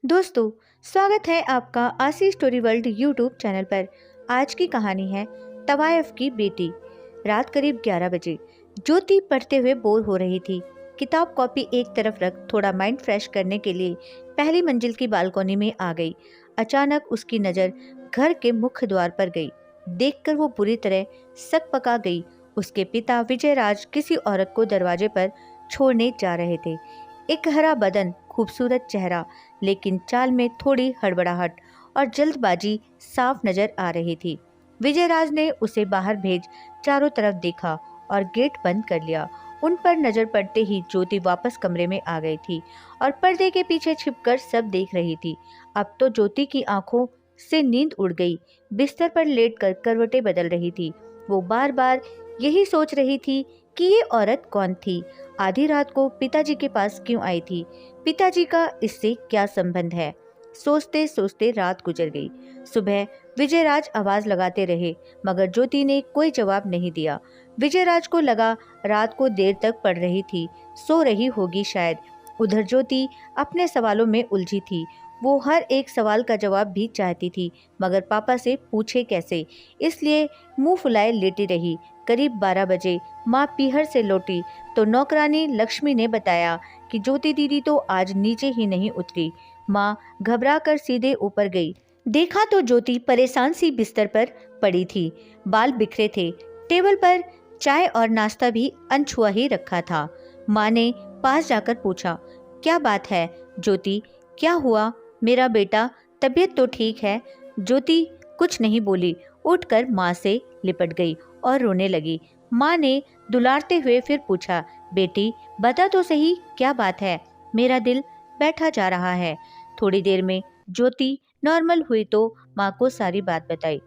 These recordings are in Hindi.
दोस्तों, स्वागत है आपका आशी स्टोरी वर्ल्ड यूट्यूब चैनल पर। आज की कहानी है तवायफ की बेटी। रात करीब 11 बजे ज्योति पढ़ते हुए बोर हो रही थी। किताब कॉपी एक तरफ रख थोड़ा माइंड फ्रेश करने के लिए पहली मंजिल की बालकनी में आ गई। अचानक उसकी नज़र घर के मुख्य द्वार पर गई। देखकर वो बुरी तरह सकपका गई। उसके पिता विजयराज किसी औरत को दरवाजे पर छोड़ने जा रहे थे। एक हरा बदन, खूबसूरत चेहरा, लेकिन चाल में थोड़ी हड़बड़ाहट और जल्दबाजी साफ नजर आ रही थी। विजयराज ने उसे बाहर भेज चारों तरफ देखा और गेट बंद कर लिया। उन पर नजर पड़ते ही ज्योति वापस कमरे में आ गई थी और पर्दे के पीछे छिपकर सब देख रही थी। अब तो ज्योति की आंखों से नींद उड़ गई। बिस्तर पर लेटकर करवटें बदल रही थी। वो बार बार यही सोच रही थी कि ये औरत कौन थी, आधी रात को पिताजी के पास क्यों आई थी, पिताजी का इससे क्या संबंध है। सोचते सोचते रात गुजर गई। सुबह विजयराज आवाज लगाते रहे मगर ज्योति ने कोई जवाब नहीं दिया। विजयराज को लगा रात को देर तक पढ़ रही थी, सो रही होगी शायद। उधर ज्योति अपने सवालों में उलझी थी। वो हर एक सवाल का जवाब भी चाहती थी मगर पापा से पूछे कैसे, इसलिए मुंह फुलाए लेटी रही। करीब 12 बजे माँ पीहर से लौटी तो नौकरानी लक्ष्मी ने बताया कि ज्योति दीदी तो आज नीचे ही नहीं उतरी। माँ घबराकर सीधे ऊपर गई। देखा तो ज्योति परेशान सी बिस्तर पर पड़ी थी। बाल बिखरे थे। टेबल पर चाय और नाश्ता भी अनछुआ ही रखा था। माँ ने पास जाकर पूछा, क्या बात है ज्योति, क्या हुआ? मेरा बेटा, तबीयत तो ठीक है? ज्योति कुछ नहीं बोली, उठकर माँ से लिपट गई और रोने लगी। माँ ने दुलारते हुए फिर पूछा, बेटी बता तो सही, क्या बात है? मेरा दिल बैठा जा रहा है। थोड़ी देर में ज्योति नॉर्मल हुई तो माँ को सारी बात बताई।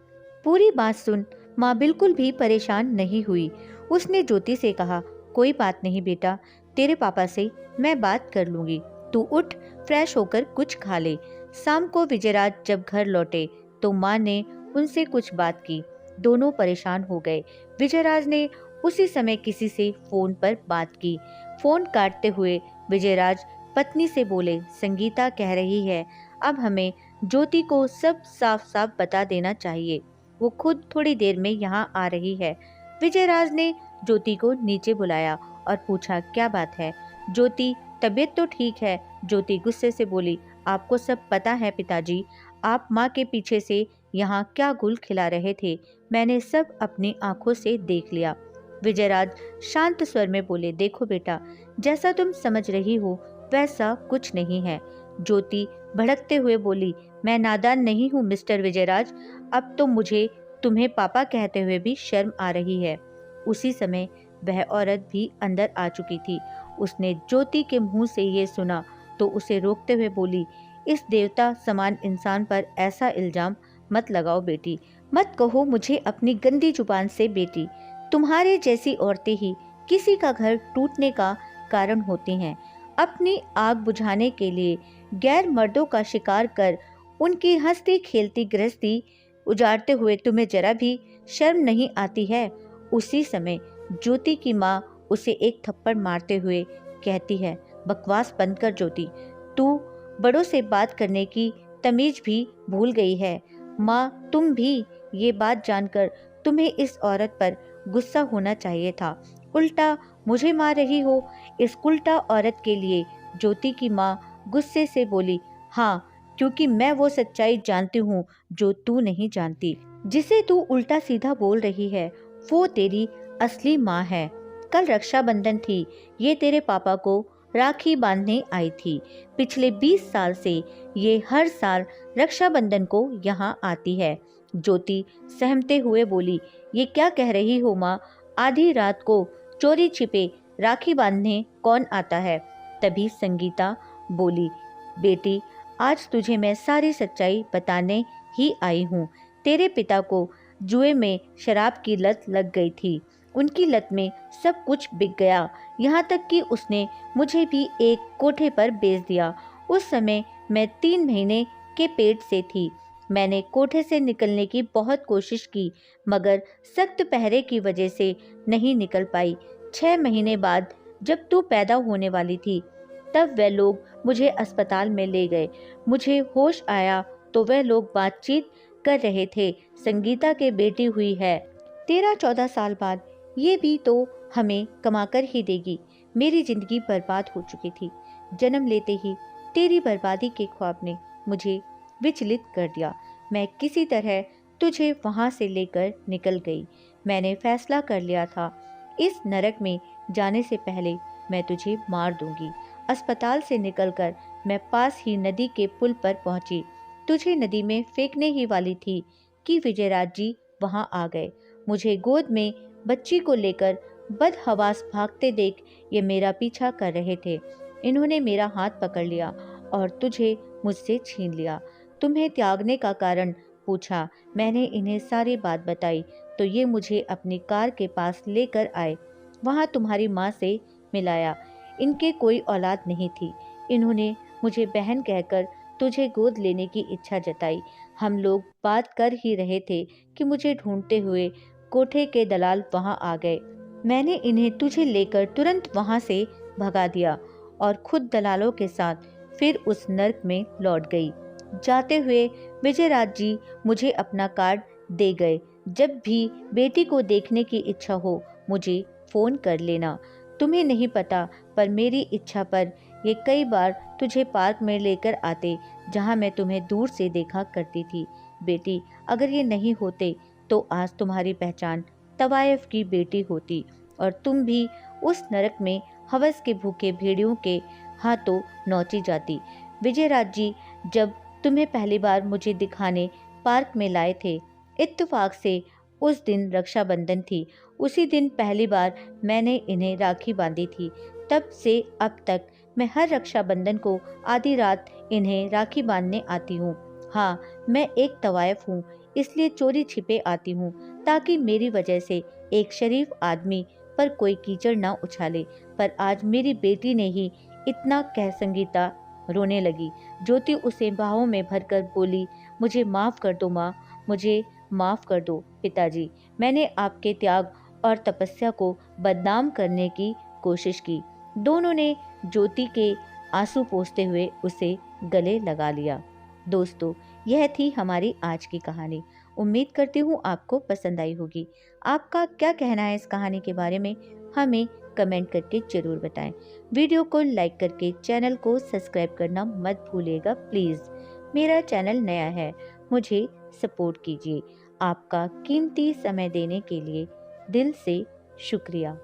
पूरी बात सुन माँ बिल्कुल भी परेशान नहीं हुई। उसने ज्योति से कहा, कोई बात नहीं बेटा, तेरे पापा से मैं बात कर लूंगी। तू उठ, फ्रेश होकर कुछ खा ले। शाम को विजयराज जब घर लौटे तो माँ ने उनसे कुछ बात की। दोनों परेशान हो गए। विजयराज ने उसी समय किसी से फोन पर बात की। फोन काटते हुए विजयराज पत्नी से बोले, संगीता कह रही है अब हमें ज्योति को सब साफ साफ बता देना चाहिए। वो खुद थोड़ी देर में यहाँ आ रही है। विजयराज ने ज्योति को नीचे बुलाया और पूछा, क्या बात है? ज्योति तबीयत तो ठीक है। ज्योति गुस्से से बोली, आपको सब पता है पिताजी, आप माँ के पीछे से यहाँ क्या गुल खिला रहे थे, मैंने सब अपनी आंखों से देख लिया। विजयराज शांत स्वर में बोले, देखो बेटा, जैसा तुम समझ रही हो वैसा कुछ नहीं है। ज्योति भड़कते हुए बोली, मैं नादान नहीं हूँ मिस्टर विजयराज, अब तो मुझे तुम्हें पापा कहते हुए भी शर्म आ रही है। उसी समय वह औरत भी अंदर आ चुकी थी। उसने ज्योति के मुंह से ये सुना तो उसे रोकते हुए बोली, इस देवता समान इंसान पर ऐसा इल्जाम मत लगाओ बेटी, मत कहो मुझे अपनी गंदी जुबान से बेटी। तुम्हारे जैसी औरतें ही किसी का घर टूटने का कारण होती हैं। अपनी आग बुझाने के लिए गैर मर्दों का शिकार कर उनकी हंसती खेलती गृहस्थी उजाड़ते हुए तुम्हें जरा भी शर्म नहीं आती है। उसी समय ज्योति की माँ उसे एक थप्पड़ मारते हुए कहती है, बकवास बंद कर ज्योति, तू बड़ों से बात करने की तमीज भी भूल गई है। माँ तुम भी ये बात जानकर तुम्हें इस औरत पर गुस्सा होना चाहिए था, उल्टा मुझे मार रही हो। इस उल्टा औरत के लिए ज्योति की माँ गुस्से से बोली, हाँ क्योंकि मैं वो सच्चाई जानती हूँ जो तू नहीं जानती। जिसे तू उल्टा सीधा बोल रही है वो तेरी असली माँ है। कल रक्षाबंधन थी, ये तेरे पापा को राखी बांधने आई थी। पिछले 20 साल से ये हर साल रक्षाबंधन को यहाँ आती है। ज्योति सहमते हुए बोली, ये क्या कह रही हो माँ, आधी रात को चोरी छिपे राखी बांधने कौन आता है? तभी संगीता बोली, बेटी आज तुझे मैं सारी सच्चाई बताने ही आई हूँ। तेरे पिता को जुए में शराब की लत लग गई थी। उनकी लत में सब कुछ बिक गया, यहाँ तक कि उसने मुझे भी एक कोठे पर बेच दिया। उस समय मैं 3 महीने के पेट से थी। मैंने कोठे से निकलने की बहुत कोशिश की मगर सख्त पहरे की वजह से नहीं निकल पाई। 6 महीने बाद जब तू पैदा होने वाली थी तब वह लोग मुझे अस्पताल में ले गए। मुझे होश आया तो वह लोग बातचीत कर रहे थे। संगीता के बेटी हुई है 13-14 साल बाद, ये भी तो हमें कमाकर ही देगी। मेरी जिंदगी बर्बाद हो चुकी थी। जन्म लेते ही तेरी बर्बादी के ख्वाब ने मुझे विचलित कर दिया। मैं किसी तरह तुझे वहां से लेकर निकल गई। मैंने फैसला कर लिया था, इस नरक में जाने से पहले मैं तुझे मार दूंगी। अस्पताल से निकलकर मैं पास ही नदी के पुल पर पहुंची। तुझे नदी में फेंकने ही वाली थी कि विजयराज जी वहां आ गए। मुझे गोद में बच्ची को लेकर बदहवास भागते देख ये मेरा पीछा कर रहे थे। इन्होंने मेरा हाथ पकड़ लिया और तुझे मुझसे छीन लिया। तुम्हें त्यागने का कारण पूछा। मैंने इन्हें सारी बात बताई तो ये मुझे अपनी कार के पास लेकर आए। वहां तुम्हारी माँ से मिलाया। इनके कोई औलाद नहीं थी। इन्होंने मुझे बहन कहकर तुझे गोद लेने की इच्छा जताई। हम लोग बात कर ही रहे थे कि मुझे ढूंढते हुए कोठे के दलाल वहां आ गए। मैंने इन्हें तुझे लेकर तुरंत वहां से भगा दिया और खुद दलालों के साथ फिर उस नर्क में लौट गई। जाते हुए विजयराज जी मुझे अपना कार्ड दे गए। जब भी बेटी को देखने की इच्छा हो मुझे फोन कर लेना। तुम्हें नहीं पता, पर मेरी इच्छा पर ये कई बार तुझे पार्क में लेकर आते, जहां मैं तुम्हें दूर से देखा करती थी। बेटी, अगर ये नहीं होते तो आज तुम्हारी पहचान तवायफ की बेटी होती और तुम भी उस नरक में हवस के भूखे भेड़ियों के हाथों नौची जाती। विजयराज जी जब तुम्हें पहली बार मुझे दिखाने पार्क में लाए थे, इत्तेफाक से उस दिन रक्षाबंधन थी। उसी दिन पहली बार मैंने इन्हें राखी बांधी थी। तब से अब तक मैं हर रक्षाबंधन को आधी रात इन्हें राखी बांधने आती हूँ। हाँ, मैं एक तवायफ हूँ, इसलिए चोरी छिपे आती हूँ ताकि मेरी वजह से एक शरीफ आदमी पर कोई कीचड़ ना उछाले। पर आज मेरी बेटी ने ही इतना कह संगीता रोने लगी। ज्योति उसे बाहों में भरकर बोली, मुझे माफ कर दो माँ, मुझे माफ कर दो पिताजी। मैंने आपके त्याग और तपस्या को बदनाम करने की कोशिश की। दोनों ने ज्योति के आंसू पोंछते हुए उसे गले लगा लिया। दोस्तों, यह थी हमारी आज की कहानी। उम्मीद करती हूँ आपको पसंद आई होगी। आपका क्या कहना है इस कहानी के बारे में, हमें कमेंट करके जरूर बताएं। वीडियो को लाइक करके चैनल को सब्सक्राइब करना मत भूलिएगा प्लीज़। मेरा चैनल नया है, मुझे सपोर्ट कीजिए। आपका कीमती समय देने के लिए दिल से शुक्रिया।